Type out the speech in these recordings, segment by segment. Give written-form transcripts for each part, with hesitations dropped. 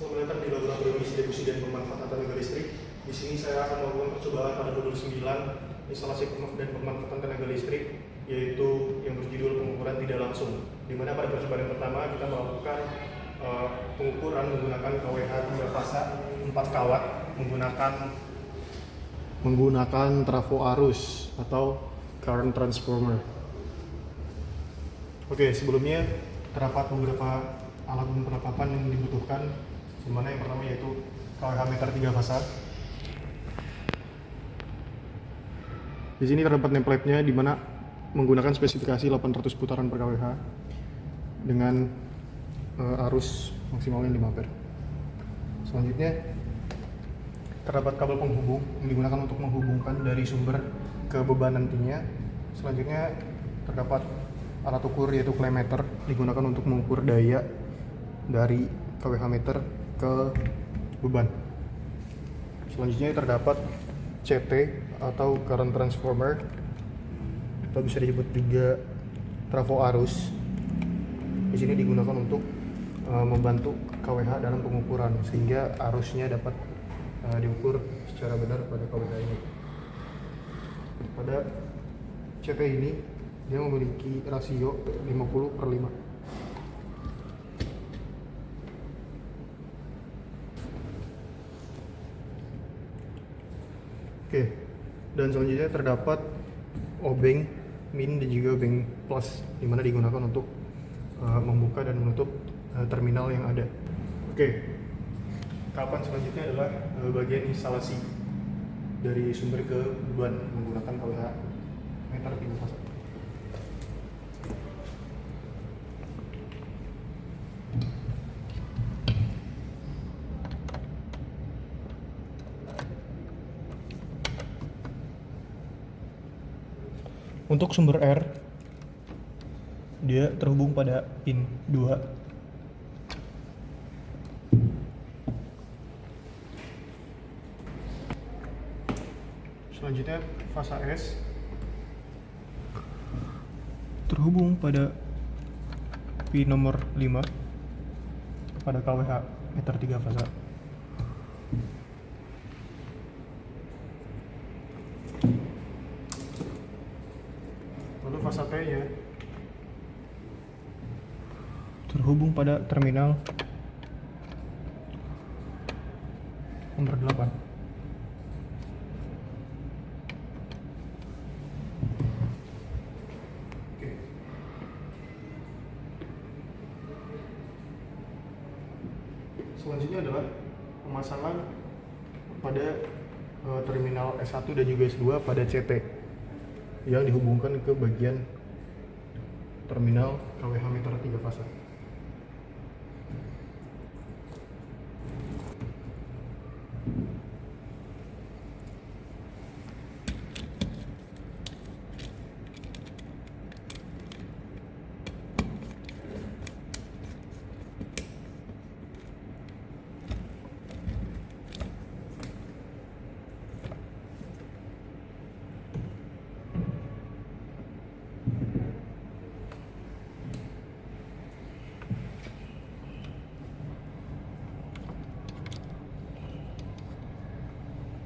Selamat datang di Laboratorium Distribusi dan Pemanfaatan Tenaga Listrik. Di sini saya akan melakukan percobaan pada modul 9 instalasi dan pemanfaatan tenaga listrik, yaitu yang berjudul pengukuran tidak langsung. Di mana pada percobaan yang pertama kita melakukan pengukuran menggunakan KWH 3 fasa 4 kawat menggunakan trafo arus atau current transformer. Oke, sebelumnya terdapat beberapa alat penerapan yang dibutuhkan, di mana yang pertama yaitu KWH meter 3 fasa. Di sini terdapat template-nya, di mana menggunakan spesifikasi 800 putaran per KWH dengan arus maksimalnya 5 ampere. Selanjutnya terdapat kabel penghubung yang digunakan untuk menghubungkan dari sumber ke beban nantinya. Selanjutnya terdapat alat ukur yaitu klemeter, digunakan untuk mengukur daya dari KWH meter ke beban. Selanjutnya terdapat CT atau current transformer, atau bisa disebut juga trafo arus. Di sini digunakan untuk membantu KWH dalam pengukuran sehingga arusnya dapat diukur secara benar pada KWH ini. Pada CT ini dia memiliki rasio 50/5. Oke, dan selanjutnya terdapat obeng min dan juga obeng plus, di mana digunakan untuk membuka dan menutup terminal yang ada. Oke, tahapan selanjutnya adalah bagian instalasi dari sumber ke beban menggunakan KWH meter 3 fasa. Untuk sumber R, dia terhubung pada pin 2. Selanjutnya fasa S terhubung pada pin nomor 5 pada KWH meter 3 fasa. Lalu fasa T nya terhubung pada terminal nomor 8. Selanjutnya adalah pemasangan pada terminal S1 dan juga S2 pada CT yang dihubungkan ke bagian terminal KWH meter 3 fasa.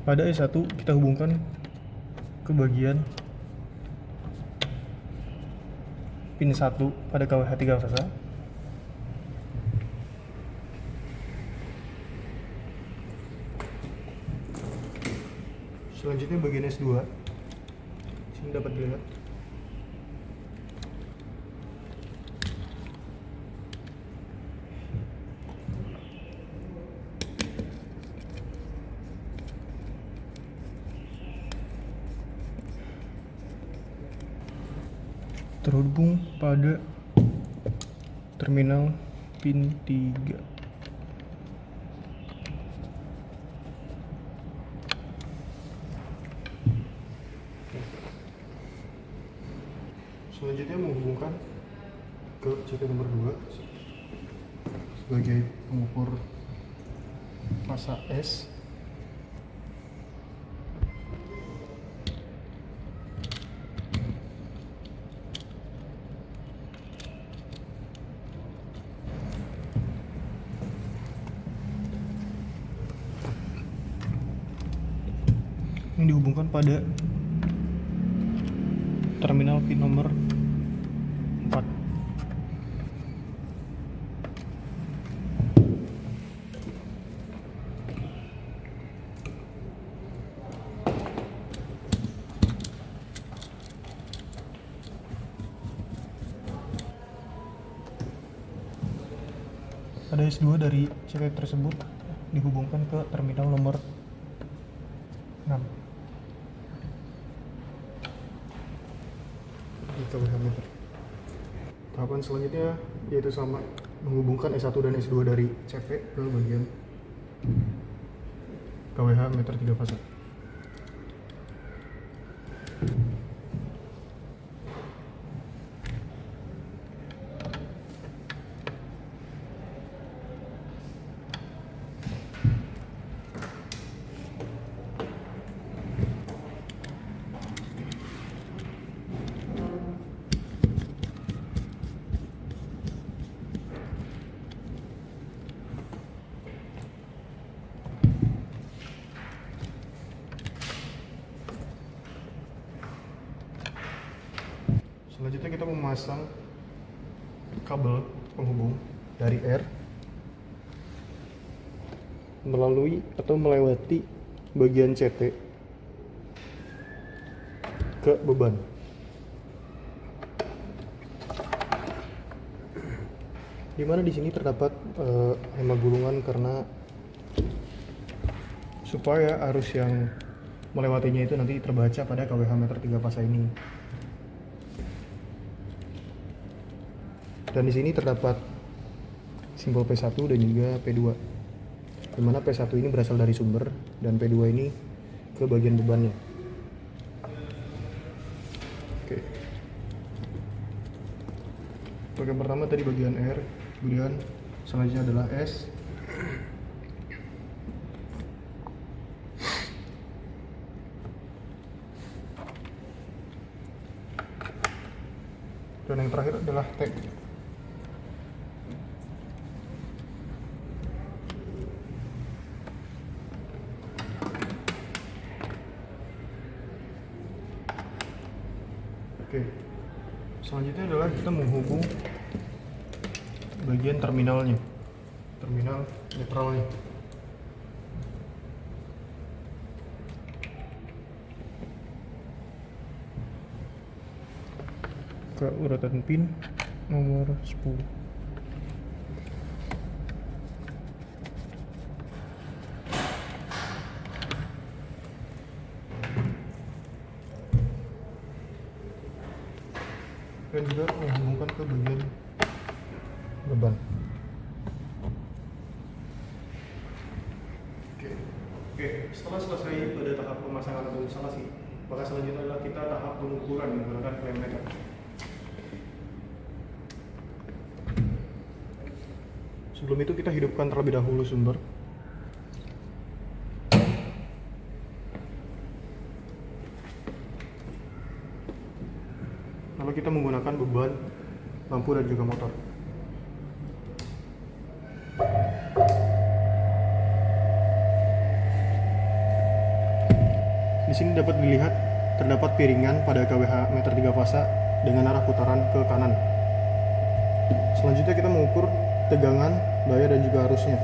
Pada S1 kita hubungkan ke bagian pin 1 pada KWH 3 fasa. Selanjutnya bagian S2. Sini dapat dilihat. Terhubung pada terminal pin 3. Selanjutnya menghubungkan ke CT nomor 2 sebagai pengukur fasa S. yang dihubungkan pada terminal pin nomor 4. Pada S2 dari CT tersebut dihubungkan ke terminal nomor 6 di KWH meter. Tahapan selanjutnya yaitu sama, menghubungkan S1 dan S2 dari CP ke bagian KWH meter 3 fase. Selanjutnya kita memasang kabel penghubung dari R melalui atau melewati bagian CT ke beban. Dimana di sini terdapat hema gulungan karena supaya arus yang melewatinya itu nanti terbaca pada KWH meter 3 fase ini. Dan di sini terdapat simbol P1 dan juga P2. Di mana P1 ini berasal dari sumber dan P2 ini ke bagian bebannya. Oke. Bagian pertama tadi bagian R, kemudian selanjutnya adalah S. Dan yang terakhir adalah T. Oke, selanjutnya adalah kita menghubung bagian terminalnya, terminal netralnya. Ke urutan pin nomor 10. Dan juga menghubungkan ke bagian beban. Oke, setelah selesai pada tahap pemasangan atau instalasi, maka selanjutnya adalah kita tahap pengukuran menggunakan flame meter. Sebelum itu kita hidupkan terlebih dahulu sumber. Lalu kita menggunakan beban, lampu dan juga motor. Di sini dapat dilihat terdapat piringan pada KWH meter 3 fasa dengan arah putaran ke kanan. Selanjutnya kita mengukur tegangan, daya dan juga arusnya.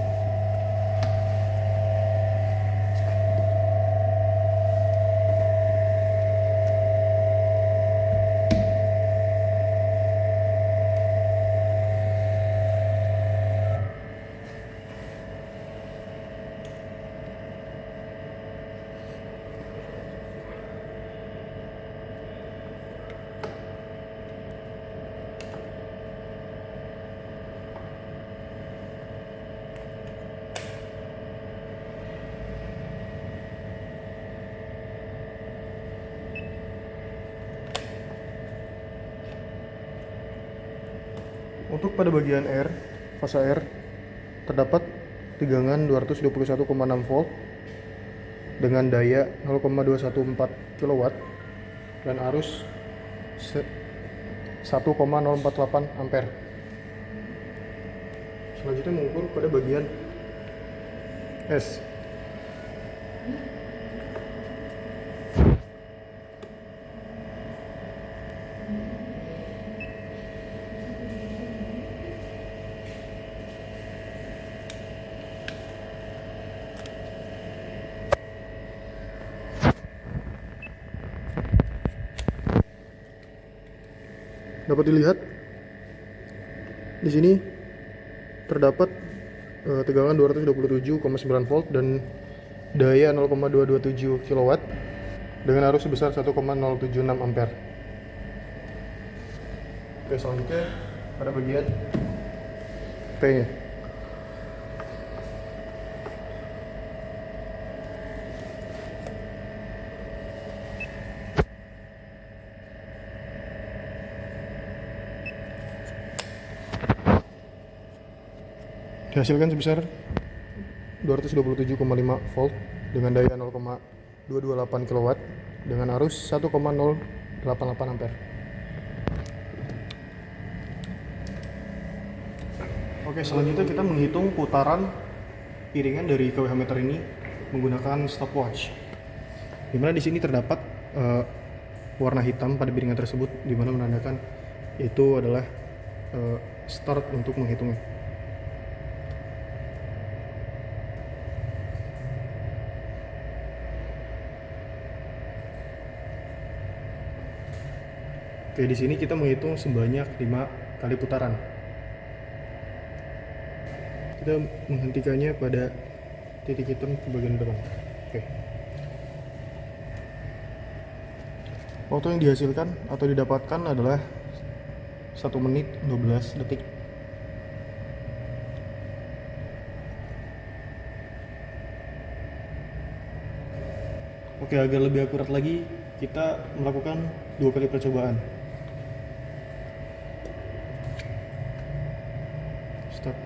Untuk pada bagian R, fase R, terdapat tegangan 221,6 volt dengan daya 0,214 kW dan arus 1,048 ampere. Selanjutnya mengukur pada bagian S. dapat dilihat di sini terdapat tegangan 227,9 volt dan daya 0,227 kW dengan arus sebesar 1,076 ampere. Oke, selanjutnya pada bagian P-nya. Dihasilkan sebesar 227,5 volt dengan daya 0,228 kW dengan arus 1,088 ampere. Oke, selanjutnya kita menghitung putaran piringan dari kWh meter ini menggunakan stopwatch. Dimana di sini terdapat warna hitam pada piringan tersebut, dimana menandakan itu adalah start untuk menghitungnya. Oke, di sini kita menghitung sebanyak 5 kali putaran. Kita menghentikannya pada titik hitam ke bagian depan. Oke. Waktu yang dihasilkan atau didapatkan adalah 1 menit 12 detik. Oke, agar lebih akurat lagi, kita melakukan 2 kali percobaan. Start.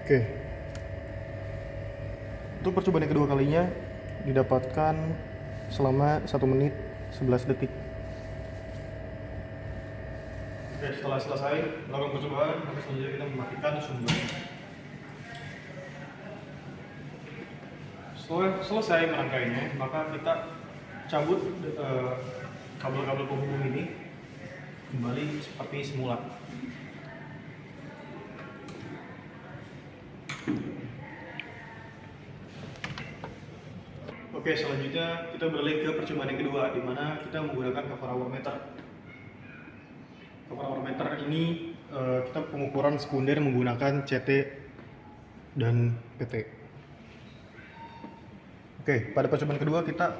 Oke. Untuk percobaan yang kedua kalinya didapatkan selama 1 menit 11 detik. Oke, setelah selesai melakukan percobaan, maka selanjutnya kita mematikan sumber. Setelah selesai merangkainya, maka kita cabut kabel-kabel penghubung ini kembali seperti semula. Oke, selanjutnya kita beralih ke percobaan yang kedua, di mana kita menggunakan cover hour meter. Cover hour meter ini kita pengukuran sekunder menggunakan CT dan PT. Oke, pada percobaan kedua kita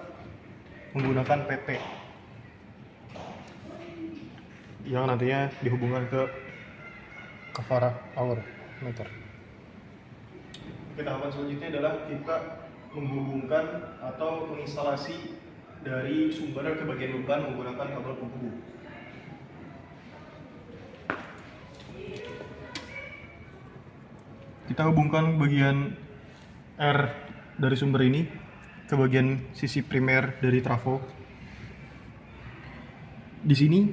menggunakan PT yang nantinya dihubungkan ke cover hour meter. Oke, tahapan selanjutnya adalah kita menghubungkan atau menginstalasi dari sumber ke bagian beban menggunakan kabel penghubung. Kita hubungkan bagian R dari sumber ini ke bagian sisi primer dari trafo. Di sini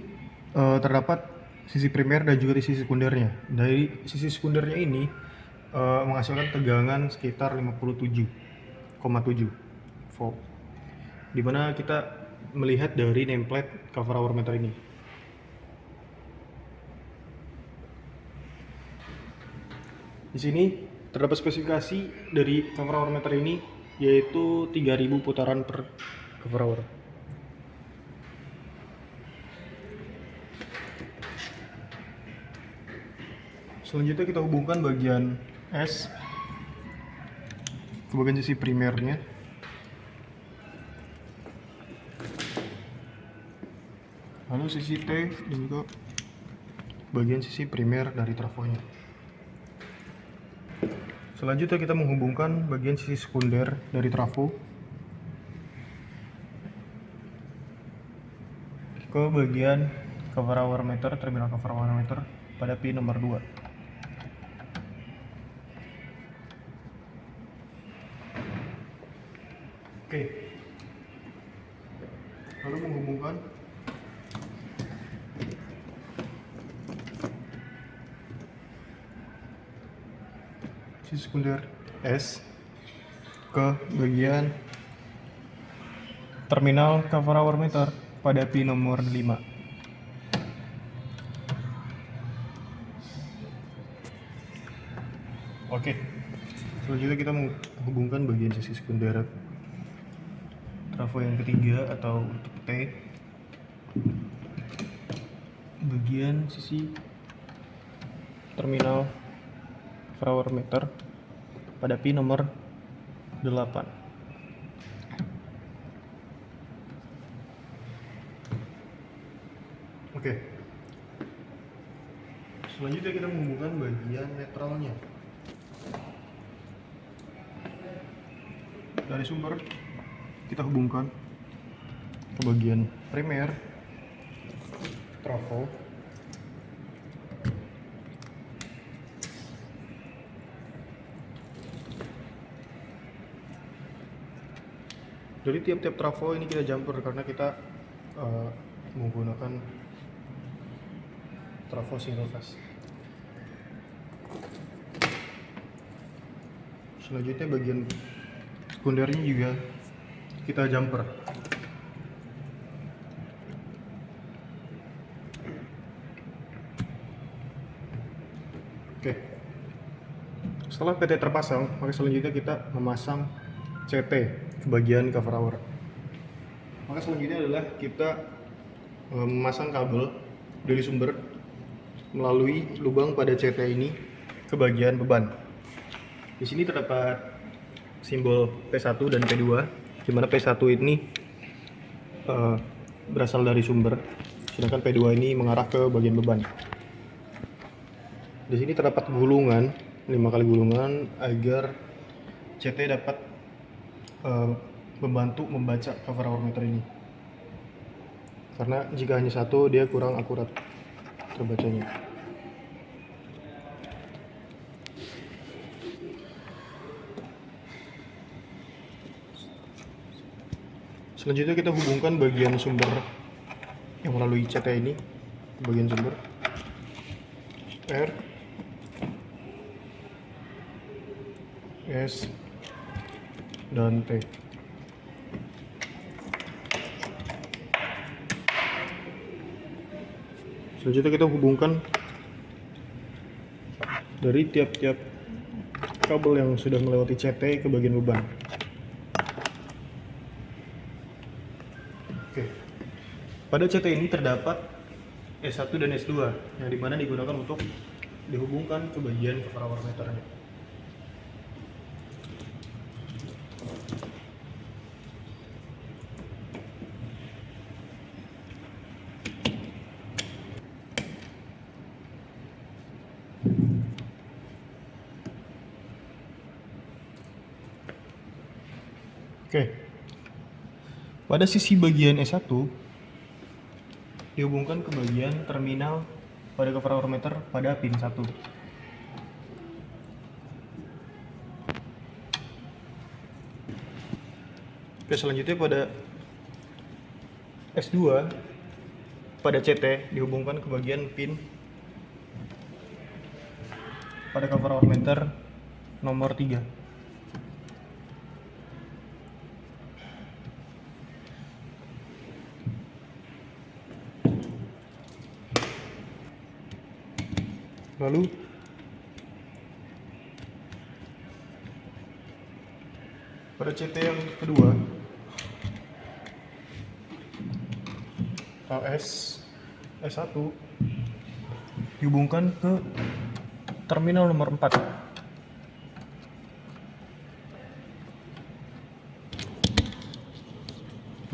terdapat sisi primer dan juga di sisi sekundernya. Dari sisi sekundernya ini menghasilkan tegangan sekitar 57,7 volt, dimana kita melihat dari nameplate cover hour meter ini. Di sini terdapat spesifikasi dari cover hour meter ini, yaitu 3000 putaran per cover hour. Selanjutnya kita hubungkan bagian S ke bagian sisi primernya. Lalu sisi T dan juga bagian sisi primer dari trafonya. Selanjutnya kita menghubungkan bagian sisi sekunder dari trafo ke bagian cover hour meter, terminal cover hour meter pada pin nomor 2. Oke. Lalu menghubungkan sisi sekunder S ke bagian terminal cover hour meter pada pin nomor 5. Oke, selanjutnya kita menghubungkan bagian sisi sekunder trafo yang ketiga atau untuk T, bagian sisi terminal cover hour meter pada pin nomor 8. Oke. Selanjutnya kita menghubungkan bagian netralnya. Dari sumber kita hubungkan ke bagian primer trafo, dari tiap-tiap trafo ini kita jumper karena kita menggunakan trafo single phase. Selanjutnya bagian sekundernya juga kita jumper. Oke. Setelah PT terpasang, maka selanjutnya kita memasang CT ke bagian cover hour. Maka selanjutnya adalah kita memasang kabel dari sumber melalui lubang pada CT ini ke bagian beban. Di sini terdapat simbol P1 dan P2, di mana P1 ini berasal dari sumber, sedangkan P2 ini mengarah ke bagian beban. Di sini terdapat gulungan, 5 kali gulungan agar CT dapat membantu membaca cover hour meter ini. Karena jika hanya satu, dia kurang akurat terbacanya. Selanjutnya kita hubungkan bagian sumber yang melalui CT ini ke bagian sumber R, S, dan T. Selanjutnya kita hubungkan dari tiap-tiap kabel yang sudah melewati CT ke bagian beban. Oke. Pada CT ini terdapat S1 dan S2 yang dimana digunakan untuk dihubungkan ke bagian cover hour meternya. Oke. Pada sisi bagian S1 dihubungkan ke bagian terminal pada cover hour meter pada pin 1. Oke, selanjutnya pada S2 pada CT dihubungkan ke bagian pin pada cover hour meter nomor 3. Lalu pada CT yang kedua LS S1 dihubungkan ke terminal nomor 4.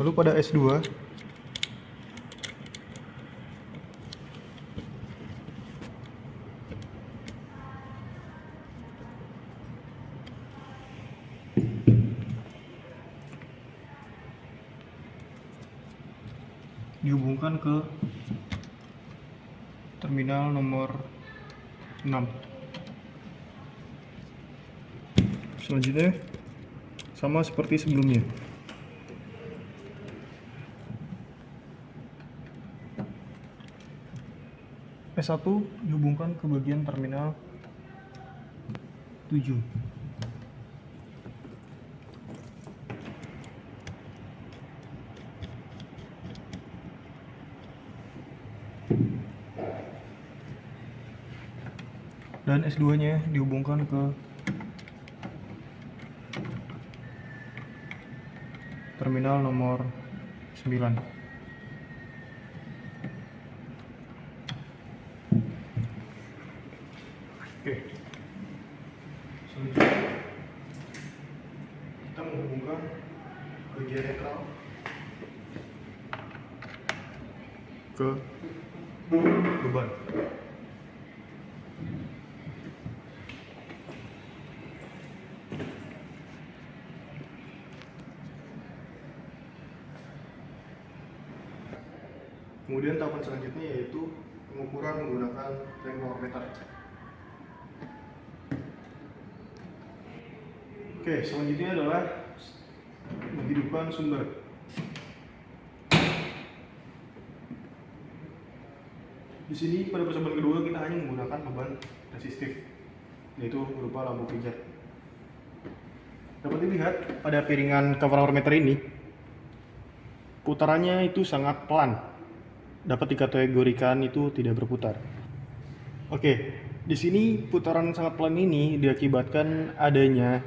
Lalu pada S2 dihubungkan ke terminal nomor 6. Selanjutnya sama seperti sebelumnya. S1 dihubungkan ke bagian terminal 7. dan S2-nya dihubungkan ke terminal nomor 9. Oke. Selanjutnya kita menghubungkan bagian netral ke beban. Kemudian tahapan selanjutnya yaitu pengukuran menggunakan flame power meter. Oke, selanjutnya adalah menghidupkan sumber. Di sini pada percobaan kedua kita hanya menggunakan beban resistif, yaitu berupa lampu pijar. Dapat dilihat pada piringan cover meter ini, putarannya itu sangat pelan. Dapat dikategorikan itu tidak berputar. Oke, di sini putaran sangat pelan ini diakibatkan adanya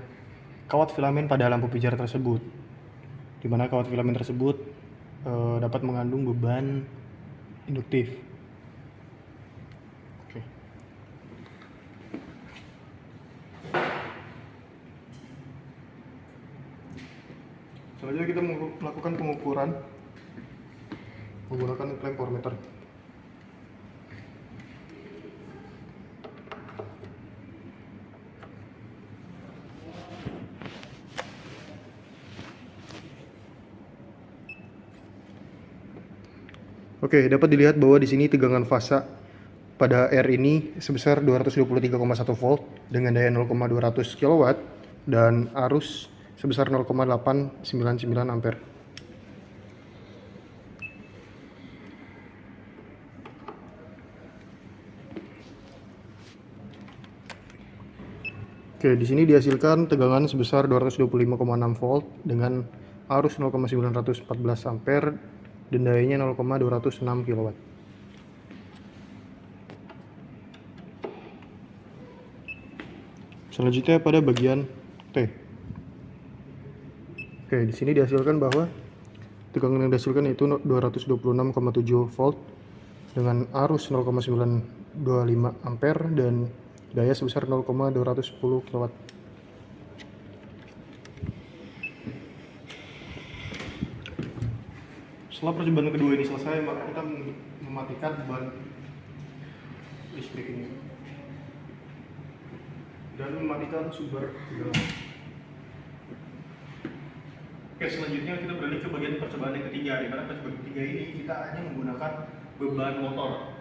kawat filamen pada lampu pijar tersebut, di mana kawat filamen tersebut dapat mengandung beban induktif. Oke. Selanjutnya kita melakukan pengukuran menggunakan flame power meter. Oke, dapat dilihat bahwa di sini tegangan fasa pada R ini sebesar 223,1 volt dengan daya 0,200 kW dan arus sebesar 0,899 ampere. Oke, di sini dihasilkan tegangan sebesar 225,6 volt dengan arus 0,914 ampere dan dayanya 0,206 kW. Selanjutnya pada bagian T. Oke, di sini dihasilkan bahwa tegangan yang dihasilkan itu 226,7 volt dengan arus 0,925 ampere dan daya sebesar 0,210 kW. Setelah percobaan kedua ini selesai, maka kita mematikan beban listrik ini dan mematikan sumber tegangan. Oke, selanjutnya kita beralih ke bagian percobaan yang ketiga, di mana percobaan ketiga ini kita hanya menggunakan beban motor.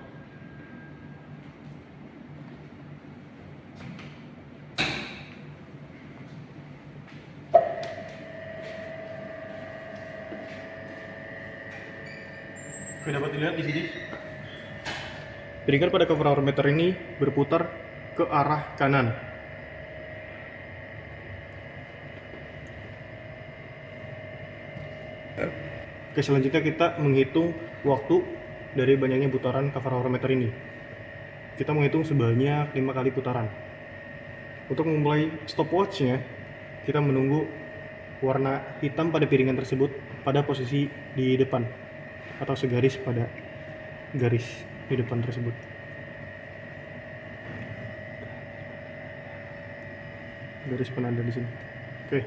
Oke, dapat dilihat di sini piringan pada cover meter ini berputar ke arah kanan. Oke, selanjutnya kita menghitung waktu dari banyaknya putaran cover meter ini. Kita menghitung sebanyak 5 kali putaran. Untuk memulai stopwatch-nya, kita menunggu warna hitam pada piringan tersebut pada posisi di depan atau segaris pada garis di depan tersebut. Garis penanda di sini. Oke.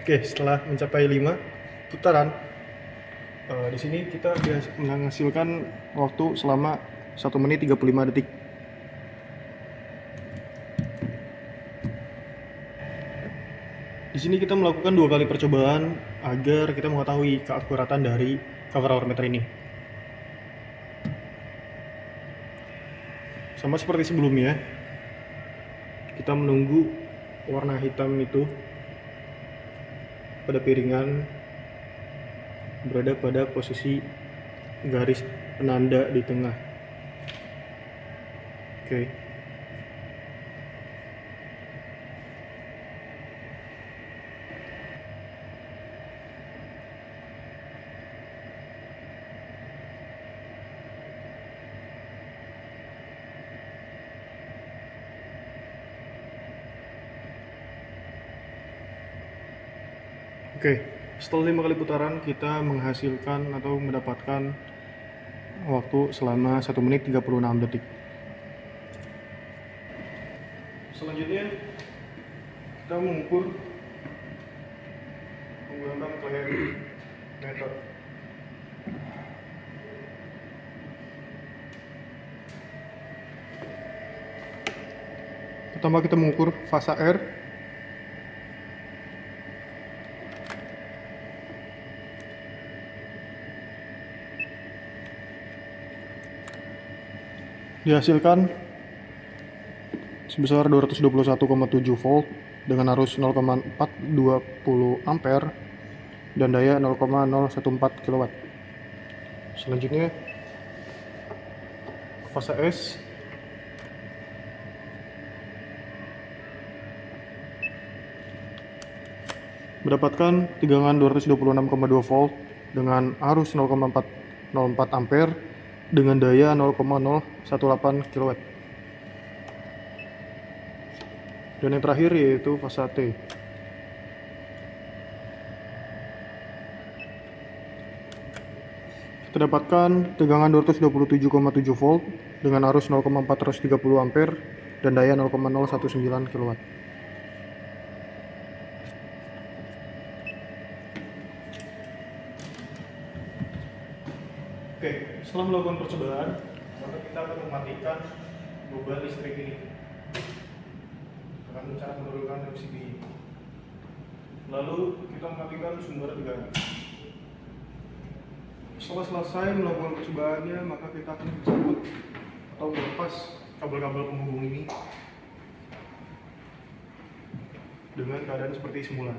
Oke, setelah mencapai 5 putaran, di sini kita menghasilkan waktu selama 1 menit 35 detik. Di sini kita melakukan 2 kali percobaan agar kita mengetahui keakuratan dari cover meter ini. Sama seperti sebelumnya, kita menunggu warna hitam itu pada piringan berada pada posisi garis penanda di tengah. Oke. Oke, setelah 5 kali putaran kita menghasilkan atau mendapatkan waktu selama 1 menit 36 detik. Selanjutnya kita mengukur menggunakan Clary meter. Pertama kita mengukur fasa air. Dihasilkan sebesar 221,7 volt dengan arus 0,420 ampere dan daya 0,014 kW. Selanjutnya fasa S. Mendapatkan tegangan 226,2 volt dengan arus 0,404 ampere dengan daya 0,018 kW. Dan yang terakhir yaitu fasa T. Kita dapatkan tegangan 227,7 volt dengan arus 0,430 ampere dan daya 0,019 kW. Oke, setelah melakukan percobaan, maka kita akan mematikan beban listrik ini dengan cara menurunkan MCB. Lalu kita mematikan sumber tegangan. Setelah selesai melakukan percobaannya, maka kita akan mencabut atau melepas kabel-kabel penghubung ini dengan keadaan seperti semula.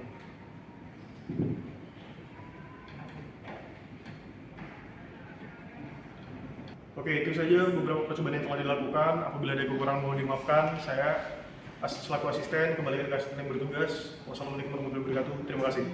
Oke, itu saja beberapa percobaan yang telah dilakukan. Apabila ada kekurangan mohon dimaafkan. Saya selaku asisten kembali ke asisten yang bertugas. Wassalamualaikum warahmatullahi wabarakatuh. Terima kasih.